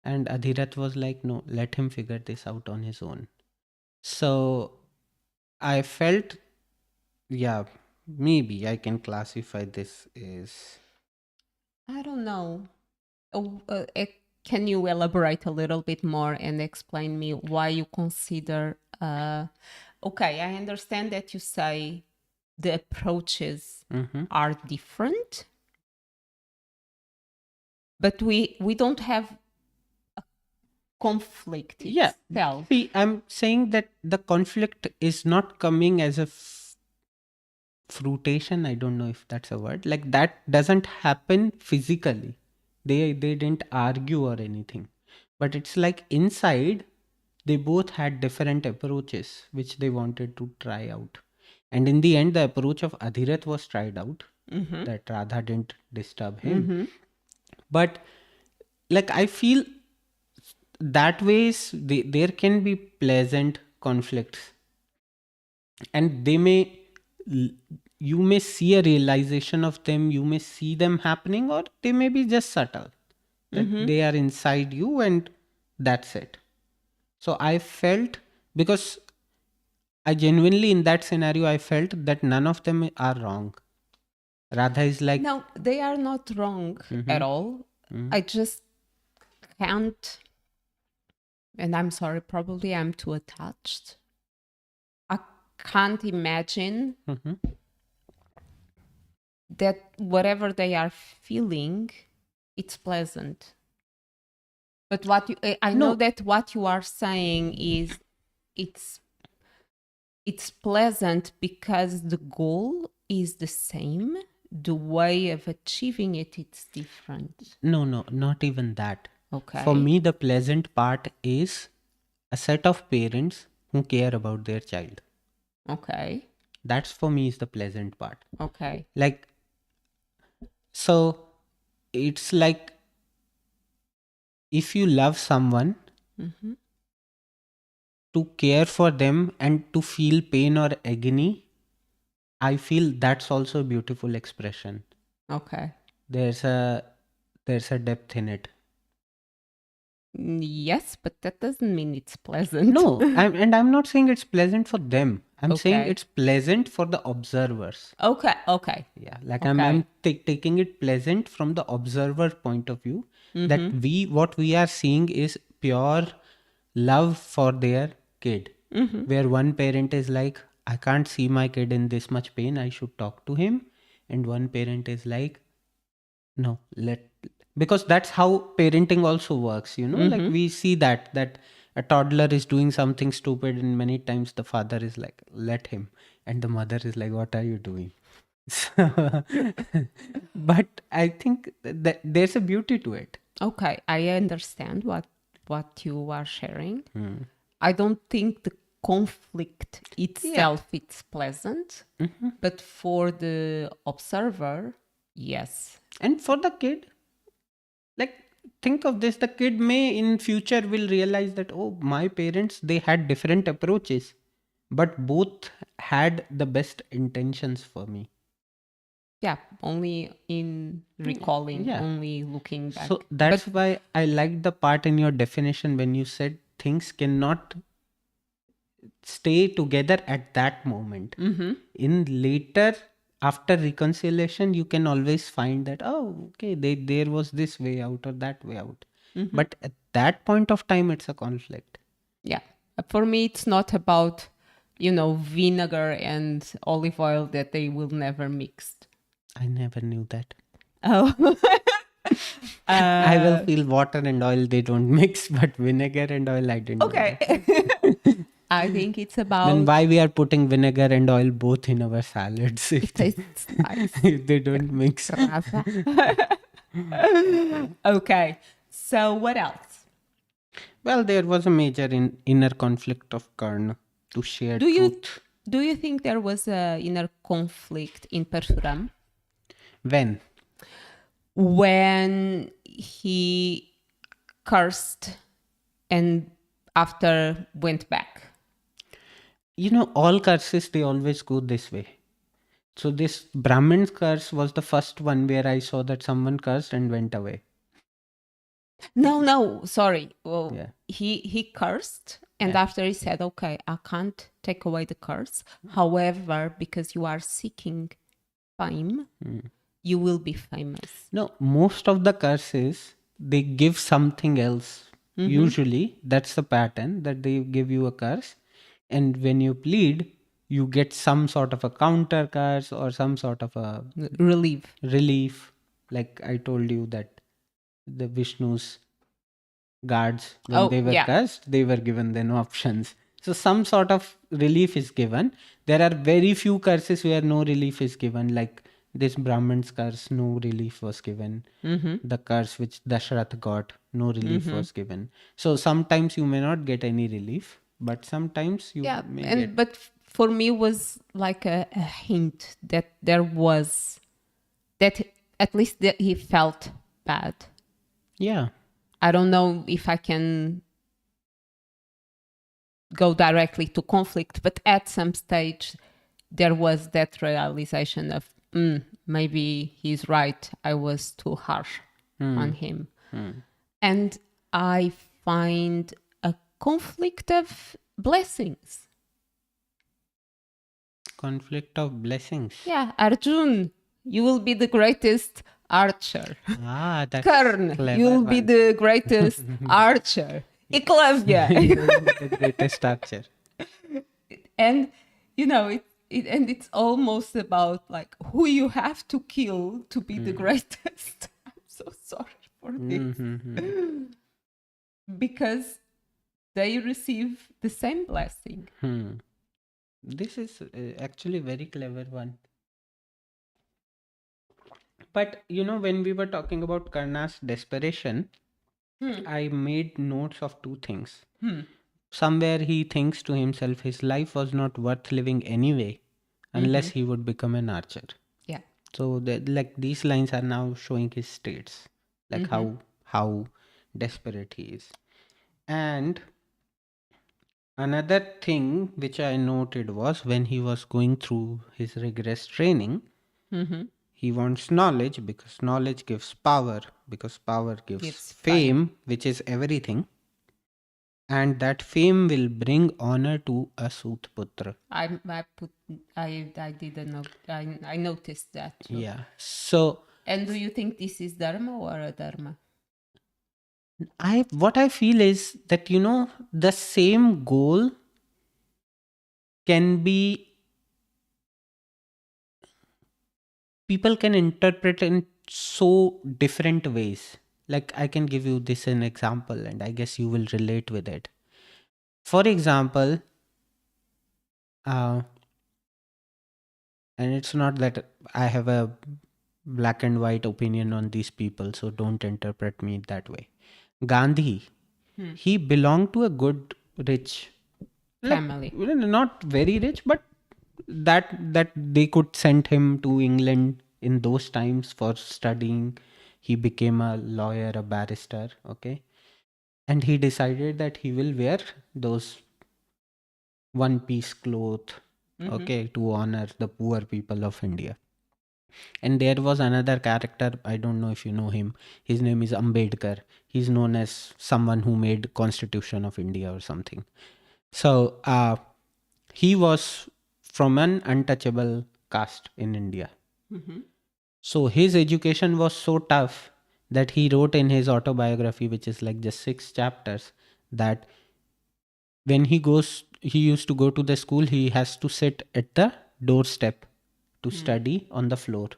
and Adhirath was like, no, let him figure this out on his own. So I felt, yeah, maybe I can classify this as. I don't know. Oh, can you elaborate a little bit more and explain me why you consider? Okay, I understand that you say the approaches are different, but we don't have conflict Yeah. itself. See, I'm saying that the conflict is not coming as a fruitation. I don't know if that's a word. Like, that doesn't happen physically. They didn't argue or anything. But it's like inside, they both had different approaches which they wanted to try out. And in the end, the approach of Adhirath was tried out. That Radha didn't disturb him. But like, I feel that ways there can be pleasant conflicts, and they may l- you may see a realization of them, you may see them happening, or they may be just subtle, that they are inside you and that's it. So I felt, because I genuinely, in that scenario, I felt that none of them are wrong. Radha is like, No, they are not wrong at all. I just can't, and I'm sorry, probably I'm too attached. I can't imagine that whatever they are feeling, it's pleasant. But I know No, that what you are saying is it's it's pleasant because the goal is the same. The way of achieving it, it's different. no, not even that. For Okay. me, the pleasant part is a set of parents who care about their child. Okay. That's for me is the pleasant part. Okay. Like, so it's like if you love someone, Mm-hmm. to care for them and to feel pain or agony, I feel that's also a beautiful expression. Okay. There's a there's a depth in it. Yes, but that doesn't mean it's pleasant. No, I'm not saying it's pleasant for them. I'm saying Okay. it's pleasant for the observers. Okay. Okay. Yeah, like I'm Okay. taking it pleasant from the observer point of view, that Mm-hmm. what we are seeing is pure love for their kid, Mm-hmm. where one parent is like, I can't see my kid in this much pain, I should talk to him, and one parent is like, no, let, because that's how parenting also works, like Mm-hmm. we see that a toddler is doing something stupid, and many times the father is like, let him, and the mother is like, what are you doing? So, but I think that there's a beauty to it. Okay. I understand what you are sharing. Hmm. I don't think the conflict Yeah. itself it's pleasant, Mhm. but for the observer, yes. And for the kid, like, think of this, the kid may in future will realize that, oh, my parents, they had different approaches, but both had the best intentions for me. Yeah, only in recalling, Yeah. only looking So back. But that's why I liked the part in your definition when you said things cannot stay together at that moment. mm-hmm, In later, after reconciliation, you can always find that, oh, okay, there was this way out or that way out. mm-hmm. But at that point of time, it's a conflict. Yeah. For me, it's not about, vinegar and olive oil that they will never mix. I never knew that. Oh. I will feel water and oil, they don't mix, but vinegar and oil, I didn't know Okay. that. I think it's Then about why we are putting vinegar and oil both in our salads if it tastes nice. if they don't mix? Graça. Okay. So what else? Well, there was a major inner conflict of Karna to share Do you truth. do you think there was a inner conflict in Parshuram When? when he cursed and after went back? All curses, they always go this way. So this Brahmin's curse was the first one where I saw that someone cursed and went away. No, sorry. Well, Yeah. he cursed and Yeah. after he said, "Okay, I can't take away the curse. However, because you are seeking fame, you will be famous." No, most of the curses, they give something else. Usually, that's the pattern, that they give you a curse. And when you plead, you get some sort of a counter curse or some sort of a Relief. relief. Like I told you that the Vishnu's guards, when Oh, they were yeah. cursed, they were given then options. So some sort of relief is given. There are very few curses where no relief is given, like this Brahman's curse, no relief was given. The curse which Dashrath got, no relief was given. So sometimes you may not get any relief, but sometimes you Yeah, may and get. but for me was like a hint that there was that at least that he felt bad. Yeah. I don't know if I can go directly to conflict, but at some stage there was that realization of maybe he's right. I was too harsh on him, and I find a conflict of blessings. Conflict of blessings. Yeah, Arjun, you will be the greatest archer. Ah, that's Karna, you clever will be one. the greatest archer. Iklavya. The greatest archer. And and it's almost about like who you have to kill to be the greatest. I'm so sorry for this. because they receive the same blessing. This is actually very clever one. But when we were talking about Karna's desperation, I made notes of two things. Somewhere he thinks to himself his life was not worth living anyway unless he would become an archer. Yeah. So like these lines are now showing his states, like how desperate he is. And another thing which I noted was when he was going through his rigorous training, he wants knowledge because knowledge gives power, because power gives Gives fame, which is everything. And that fame will bring honor to a Sutputra. I didn't know. I noticed that too. Yeah. So And do you think this is dharma or adharma? what I feel is that the same goal can be, people can interpret in so different ways. Like I can give you this an example and I guess you will relate with it. For example, uh, and it's not that I have a black and white opinion on these people, so don't interpret me that way. Gandhi, he belonged to a good, rich, like, Family. not very rich, but that they could send him to England in those times for studying. He became a lawyer, a barrister, okay, and he decided that he will wear those one piece cloth, okay, to honor the poor people of India. And there was another character, I don't know if you know him. His name is Ambedkar. He's known as someone who made Constitution of India or something. So he was from an untouchable caste in India. So his education was so tough that he wrote in his autobiography, which is like just 6 chapters, that when he used to go to the school, he has to sit at the doorstep to study on the floor.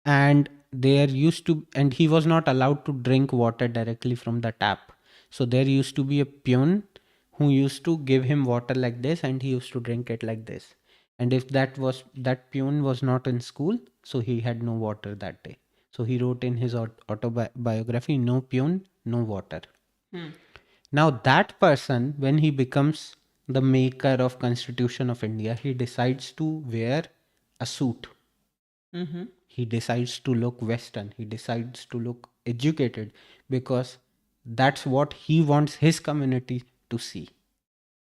And and he was not allowed to drink water directly from the tap. So there used to be a peon who used to give him water like this and he used to drink it like this. And if that peon was not in school, so he had no water that day. So he wrote in his autobiography, no peon, no water. Now that person, when he becomes the maker of Constitution of India, he decides to wear a suit. He decides to look Western. He decides to look educated because that's what he wants his community to see.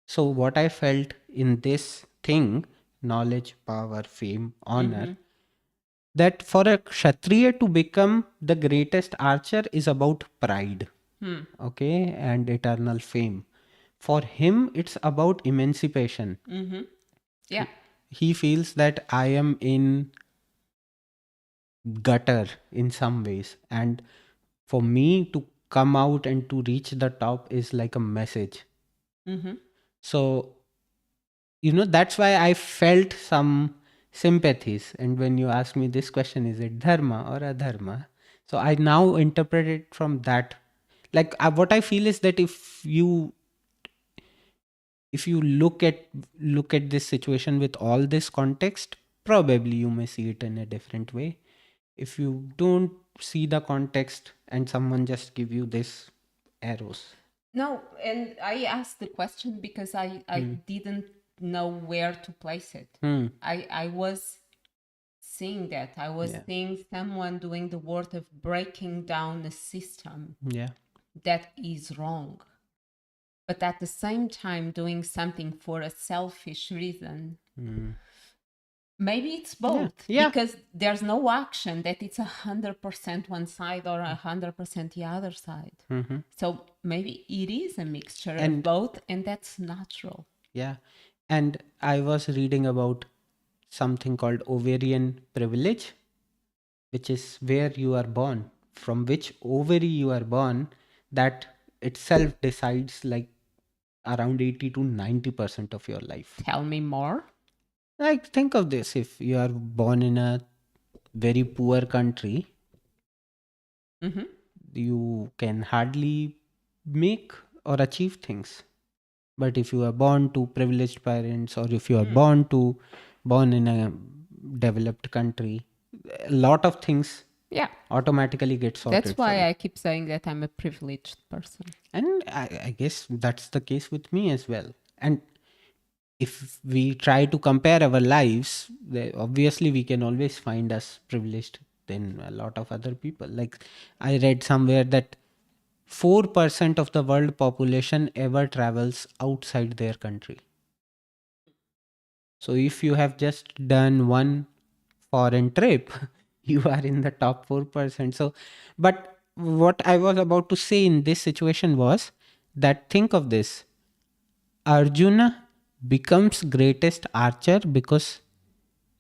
So what I felt in this thing, knowledge, power, fame, honor, that for a Kshatriya to become the greatest archer is about pride, okay, and eternal fame. For him, it's about emancipation. Yeah. He feels that I am in gutter in some ways, and for me to come out and to reach the top is like a message. So that's why I felt some sympathies. And when you ask me this question, is it dharma or adharma, so I now interpret it from that. Like what I feel is that if you look at this situation with all this context, probably you may see it in a different way. If you don't see the context and someone just give you this arrows. No, and I asked the question because I didn't know where to place it. I was seeing that. I was Yeah. seeing someone doing the work of breaking down a system Yeah. that is wrong, but at the same time doing something for a selfish reason. Maybe it's both, Yeah. because there's no action that it's 100% one side or 100% the other side. So maybe it is a mixture of And both, and that's natural. yeah. And I was reading about something called ovarian privilege, which is where you are born, from which ovary you are born, that itself decides like around 80 to 90% of your life. Tell me more. Like, think of this: if you are born in a very poor country, you can hardly make or achieve things. But if you are born to privileged parents, or if you are born in a developed country, a lot of things Yeah. automatically get That's sorted for why you. I keep saying that I'm a privileged person. And I guess that's the case with me as well. And if we try to compare our lives, obviously we can always find us privileged than a lot of other people. Like, I read somewhere that 4% of the world population ever travels outside their country. So if you have just done one foreign trip, you are in the top 4%. So, but what I was about to say in this situation was that, think of this: Arjuna becomes greatest archer because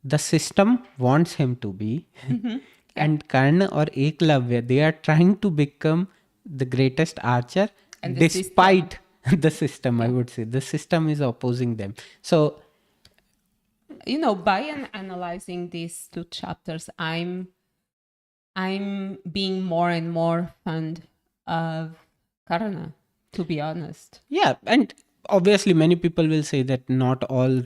the system wants him to be. Yeah. And Karna or Eklavya, they are trying to become the greatest archer And the system. despite the system, I Yeah. would say. The system is opposing them. So, By analyzing these two chapters, I'm being more and more fond of Karna, to be honest. yeah, and obviously, many people will say that not all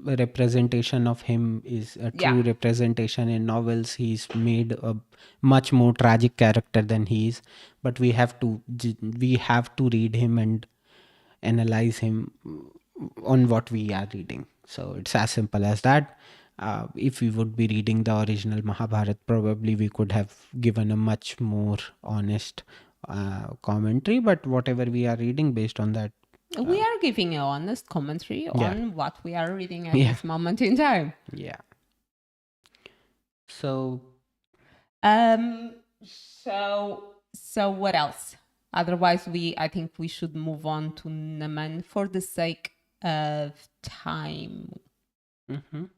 representation of him is a Yeah. true representation. In novels, he's made a much more tragic character than he is, but we have to read him and analyze him on what we are reading. So it's as simple as that. If we would be reading the original Mahabharat, probably we could have given a much more honest commentary, but whatever we are reading, based on that. We are giving an honest commentary Yeah. on what we are reading at Yeah. this moment in time. Yeah. So, Um. So what else? Otherwise, I think we should move on to Naman for the sake of time. mhm.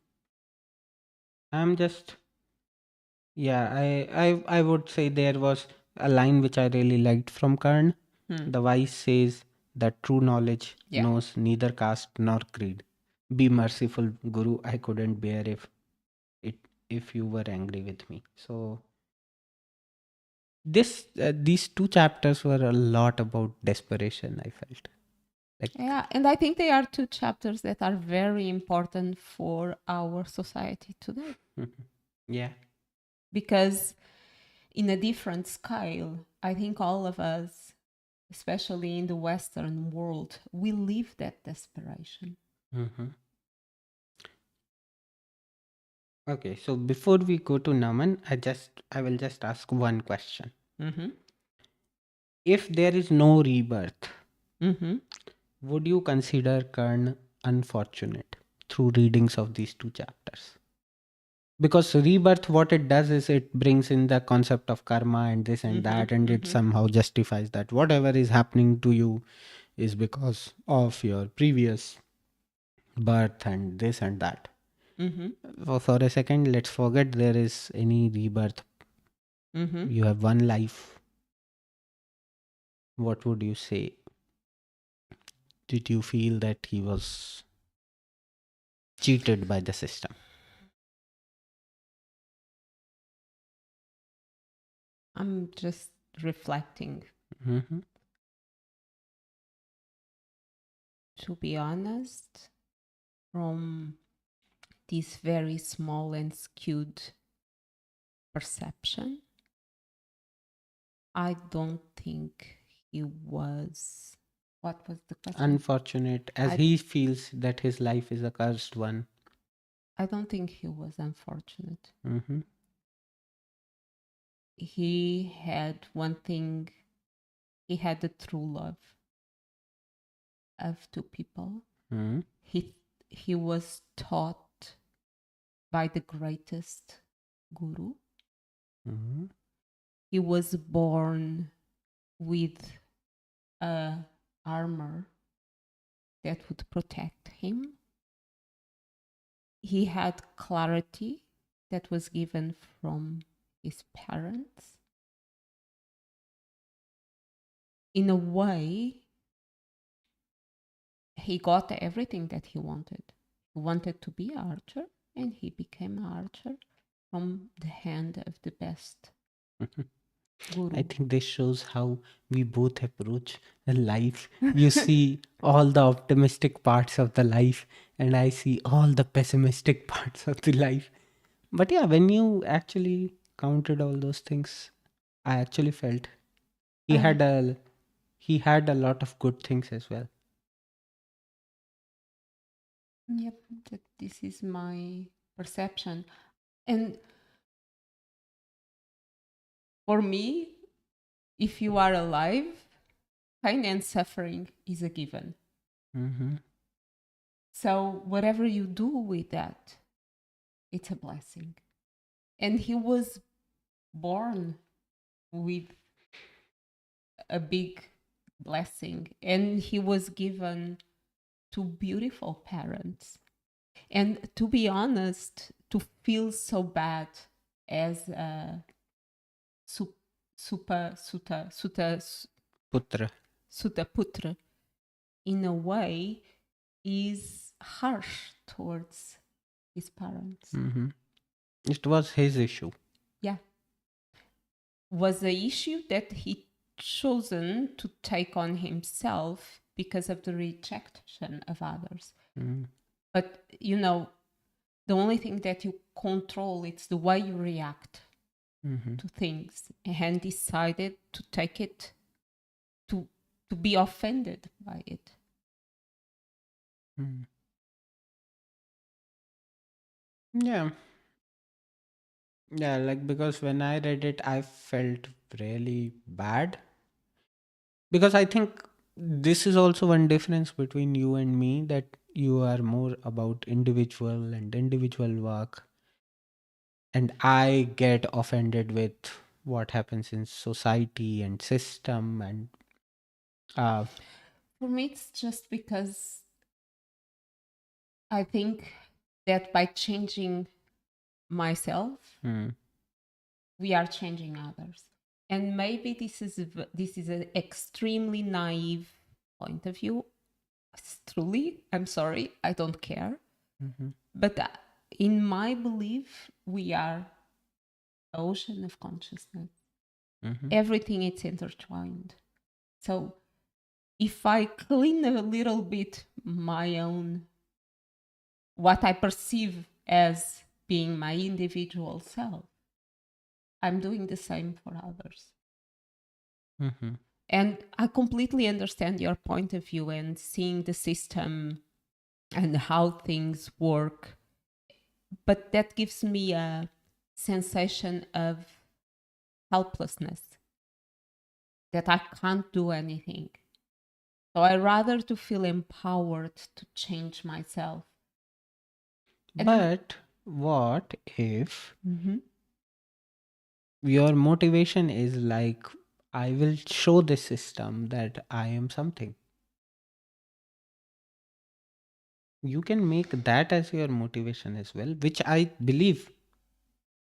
I'm just, yeah, I would say there was a line which I really liked from Karn. The wise says that true knowledge Yeah. knows neither caste nor creed. Be merciful, Guru. I couldn't bear it if you were angry with me. So these two chapters were a lot about desperation. I felt like, Yeah, and I think they are two chapters that are very important for our society today yeah, because, in a different scale, I think all of us, especially in the Western world, we live that desperation. hmm okay. So before we go to Naman, I will just ask one question. Mm-hmm. If there is no rebirth, Mm-hmm. would you consider Karn unfortunate through readings of these two chapters? Because rebirth, what it does is it brings in the concept of karma and this and Mm-hmm. that, and it Mm-hmm. somehow justifies that whatever is happening to you is because of your previous birth and this and that. Mm-hmm. For a second, let's forget there is any rebirth. Mm-hmm. You have one life. What would you say? Did you feel that he was cheated by the system? I'm just reflecting. Mm-hmm. To be honest, from this very small and skewed perception, I don't think he was. What was the question? Unfortunate, as he feels that his life is a cursed one. I don't think he was unfortunate. Mm-hmm. He had one thing, he had the true love of two people. Mm-hmm. He was taught by the greatest guru. Mm-hmm. He was born with a armor that would protect him. He had clarity that was given from his parents. In a way, he got everything that he wanted. He wanted to be an archer, and he became an archer from the hand of the best. I guru. think this shows how we both approach the life. You see all the optimistic parts of the life, and I see all the pessimistic parts of the life. But yeah, when you actually counted all those things, I actually felt he Uh, had a he had a lot of good things as well. yep, this is my perception. And for me, if you are alive, pain and suffering is a given. Mm-hmm. So whatever you do with that, it's a blessing. And he was born with a big blessing, and he was given to beautiful parents. And to be honest, to feel so bad as a super Putra. suta putra in a way is harsh towards his parents. Mm-hmm. It was his issue. Yeah, was a issue that he chosen to take on himself because of the rejection of others. Mm-hmm. But you know, the only thing that you control it's the way you react Mm-hmm. to things, and decided to take it to to be offended by it. Mm. Yeah. Yeah, like because when I read it, I felt really bad. Because I think this is also one difference between you and me, that you are more about individual and individual work, and I get offended with what happens in society and system and uh For me, it's just because I think that by changing myself, hmm, we are changing others. And maybe this is an extremely naive point of view. Truly, I'm sorry, I don't care. mhm, But in my belief, we are ocean of consciousness. mhm, Everything is intertwined. So if I clean a little bit my own, what I perceive as being my individual self, I'm doing the same for others. mhm. And I completely understand your point of view and seeing the system and how things work. But that gives me a sensation of helplessness that I can't do anything. So I rather to feel empowered to change myself. And But what if mhm. your motivation is like, I will show the system that I am something? You can make that as your motivation as well, which I believe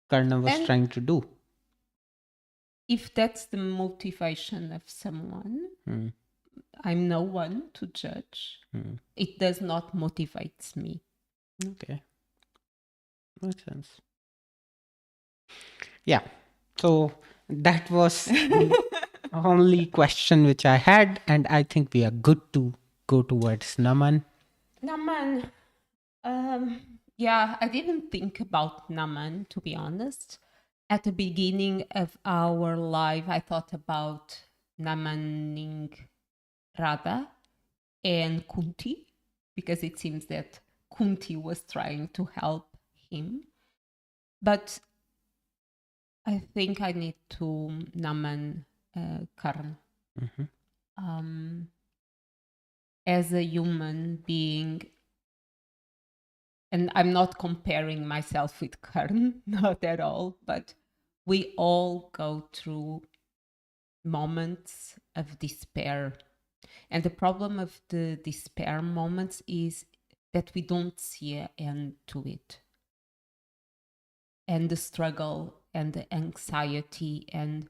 Karna was And trying to do. if that's the motivation of someone, Hmm, I'm no one to judge. hmm. It does not motivate me. Okay, makes sense. Yeah. So that was the only question which I had, and I think we are good to go towards Naman. Naman. Yeah, I didn't think about Naman, to be honest. At the beginning of our life, I thought about Namaning Radha and Kunti, because it seems that Kunti was trying to help him. But I think I need to Naman Karn Mhm, um, as a human being. And I'm not comparing myself with Karn, not at all, but we all go through moments of despair. And the problem of the despair moments is that we don't see an end to it. And the struggle and the anxiety and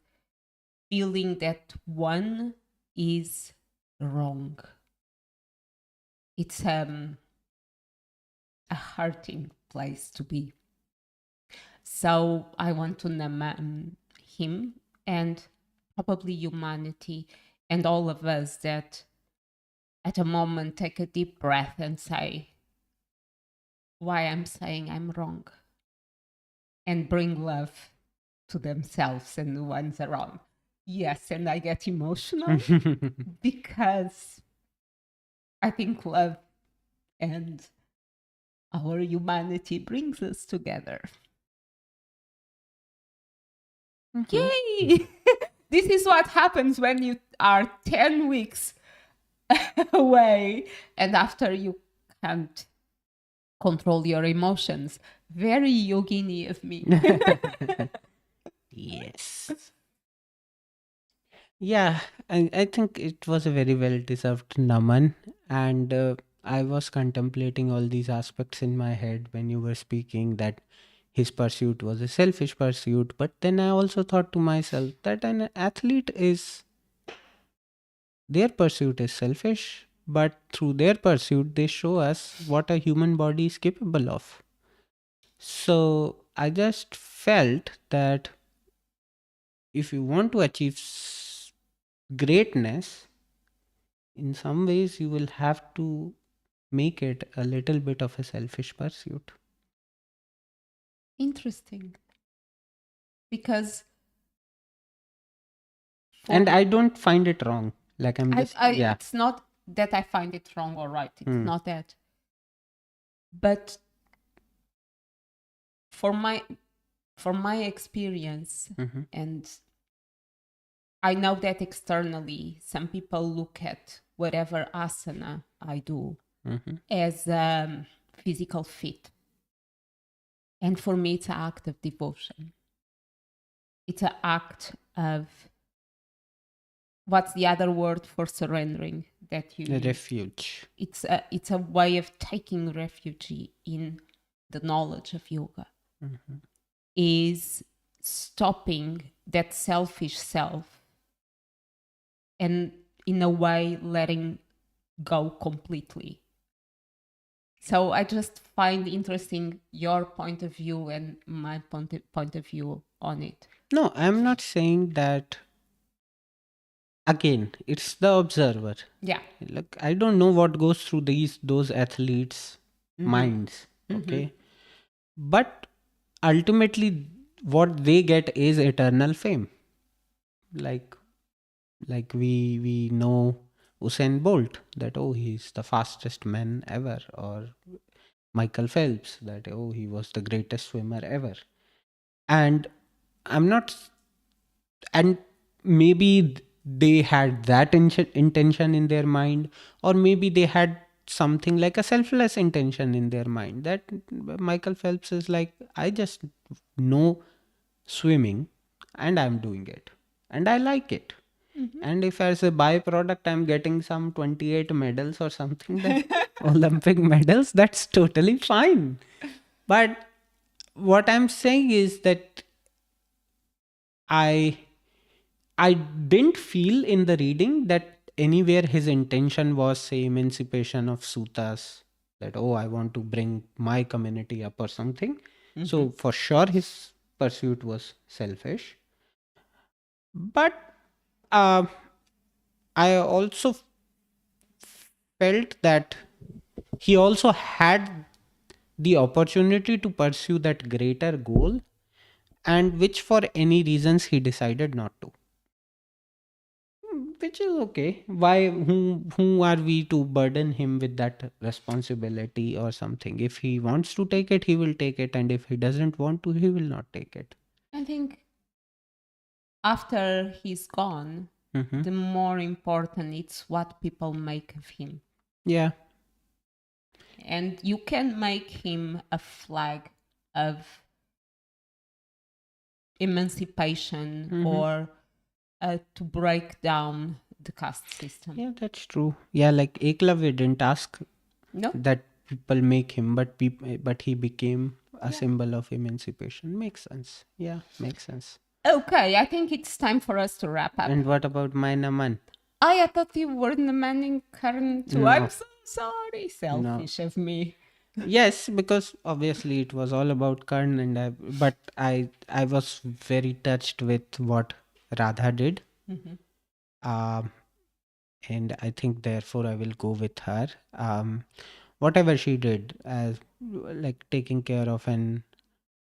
feeling that one is wrong. It's a hurting place to be. So I want to name him and probably humanity and all of us that at a moment take a deep breath and say why I'm saying I'm wrong and bring love to themselves and the ones around. Yes, and I get emotional because I think love and our humanity brings us together. Mhm. Yay! This is what happens when you are 10 weeks away and after you can't control your emotions. Very yogini of me. Yes. Yeah, I think it was a very well deserved naman. And I was contemplating all these aspects in my head when you were speaking that his pursuit was a selfish pursuit. But then I also thought to myself that an athlete is, their pursuit is selfish, but through their pursuit, they show us what a human body is capable of. So I just felt that if you want to achieve greatness, in some ways you will have to make it a little bit of a selfish pursuit. Interesting. Because And for I don't find it wrong. Like I'm just, yeah. it's not that I find it wrong or right. It's Hmm. not that. But for my experience, Mm-hmm. and I know that externally some people look at whatever asana I do Mm-hmm. as physical fit. And for me, it's an act of devotion. It's an act of what's the other word for surrendering that you A use? refuge. It's a way of taking refuge in the knowledge of yoga. Mm-hmm. Is stopping that selfish self and in a way letting go completely. So I just find interesting your point of view and my point of view on it. No, I'm not saying that. Again, it's the observer. Yeah. Look, I don't know what goes through those athletes' minds. Okay. But ultimately what they get is eternal fame. Like we know Usain Bolt, that oh, he's the fastest man ever, or Michael Phelps, that oh, he was the greatest swimmer ever. And I'm not, and maybe they had that intention in their mind, or maybe they had something like a selfless intention in their mind, that Michael Phelps is like, I just know swimming and I'm doing it and I like it. And if as a byproduct I'm getting some 28 medals or something, that Olympic medals, that's totally fine. But what I'm saying is that I I didn't feel in the reading that anywhere his intention was, say, emancipation of sutas, that oh, I want to bring my community up or something. So for sure his pursuit was selfish. But uh, I also felt that he also had the opportunity to pursue that greater goal, and which for any reasons he decided not to. Which is okay. Why? Who are we to burden him with that responsibility or something? If he wants to take it, he will take it, and if he doesn't want to, he will not take it. I think after he's gone, Mm-hmm. the more important it's what people make of him. Yeah. And you can make him a flag of emancipation Mm-hmm. or to break down the caste system. Yeah, that's true. Yeah, like Eklavya didn't ask No? that people make him, but he became a Yeah. symbol of emancipation. Makes sense. Yeah, makes sense. Okay, I think it's time for us to wrap up. And what about my Naman? I thought you were demanding Karna too. No, I'm so sorry. no. Selfish of me. Yes, because obviously it was all about Karn, and I was very touched with what Radha did. Mhm. Um, and I think therefore I will go with her. Whatever she did, as like taking care of an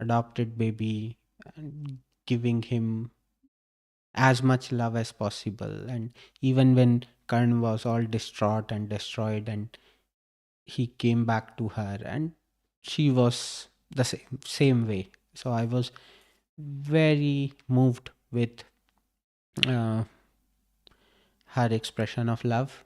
adopted baby and giving him as much love as possible, and even when Karn was all distraught and destroyed, and he came back to her, and she was the same way. So I was very moved with uh, her expression of love,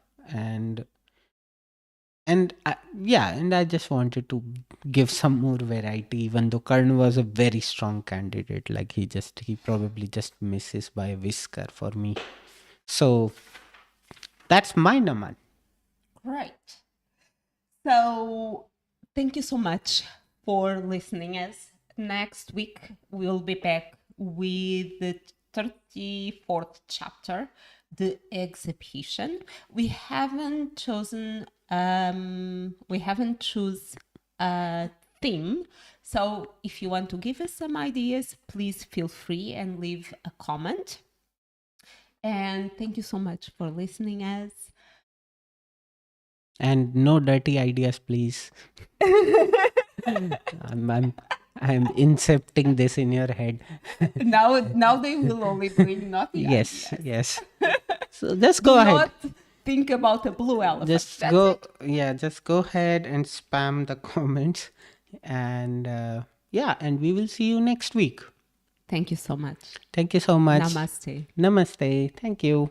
yeah, and I just wanted to give some more variety, even though Karn was a very strong candidate. Like he probably just misses by a whisker for me. So that's my Naman. Great. So, thank you so much for listening us. Next week, we'll be back with the 34th chapter, the exhibition. We haven't choose a theme. So, if you want to give us some ideas, please feel free and leave a comment. And thank you so much for listening us. And no dirty ideas, please. I'm, I'm, I'm incepting this in your head. Now they will only bring naughty Yes, ideas. yes. So just Do go ahead. not think about a blue elephant. Just That's go, it. yeah, just go ahead and spam the comments. And yeah, and we will see you next week. Thank you so much. Thank you so much. Namaste. Namaste. Thank you.